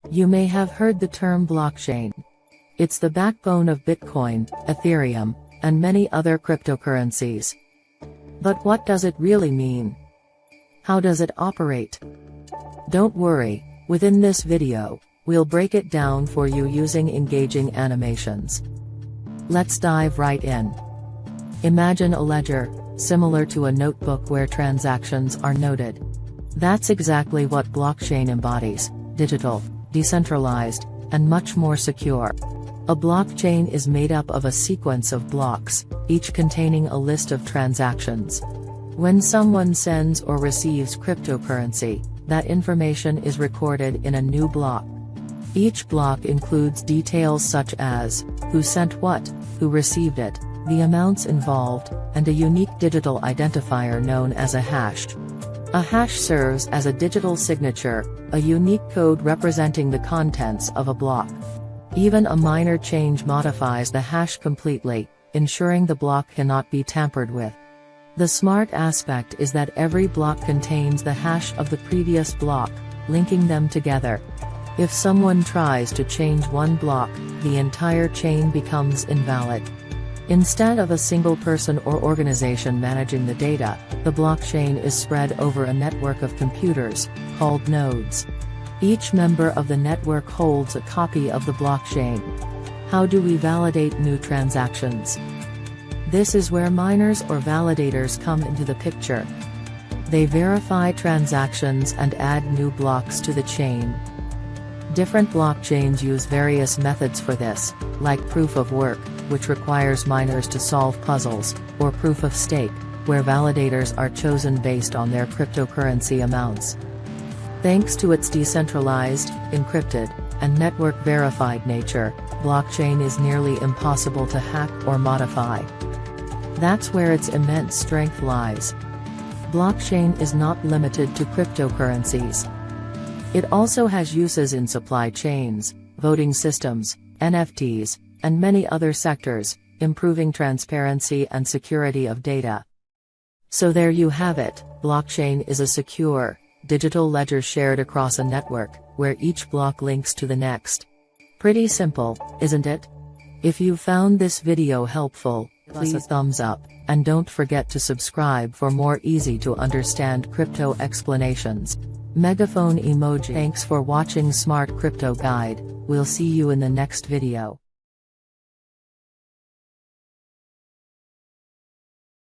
You may have heard the term blockchain. It's the backbone of Bitcoin, Ethereum, and many other cryptocurrencies. But what does it really mean? How does it operate? Don't worry, within this video, we'll break it down for you using engaging animations. Let's dive right in. Imagine a ledger, similar to a notebook where transactions are noted. That's exactly what blockchain embodies: digital, decentralized, and much more secure. A blockchain is made up of a sequence of blocks, each containing a list of transactions. When someone sends or receives cryptocurrency, that information is recorded in a new block. Each block includes details such as who sent what, who received it, the amounts involved, and a unique digital identifier known as a hash. A hash serves as a digital signature, a unique code representing the contents of a block. Even a minor change modifies the hash completely, ensuring the block cannot be tampered with. The smart aspect is that every block contains the hash of the previous block, linking them together. If someone tries to change one block, the entire chain becomes invalid. Instead of a single person or organization managing the data, the blockchain is spread over a network of computers, called nodes. Each member of the network holds a copy of the blockchain. How do we validate new transactions? This is where miners or validators come into the picture. They verify transactions and add new blocks to the chain. Different blockchains use various methods for this, like proof of work, which requires miners to solve puzzles, or proof of stake, where validators are chosen based on their cryptocurrency amounts. Thanks to its decentralized, encrypted, and network-verified nature, blockchain is nearly impossible to hack or modify. That's where its immense strength lies. Blockchain is not limited to cryptocurrencies. It also has uses in supply chains, voting systems, NFTs, and many other sectors, improving transparency and security of data. So there you have it, blockchain is a secure, digital ledger shared across a network, where each block links to the next. Pretty simple, isn't it? If you found this video helpful, please thumbs up, and don't forget to subscribe for more easy-to-understand crypto explanations. Megaphone emoji. Thanks for watching Smart Crypto Guide, we'll see you in the next video.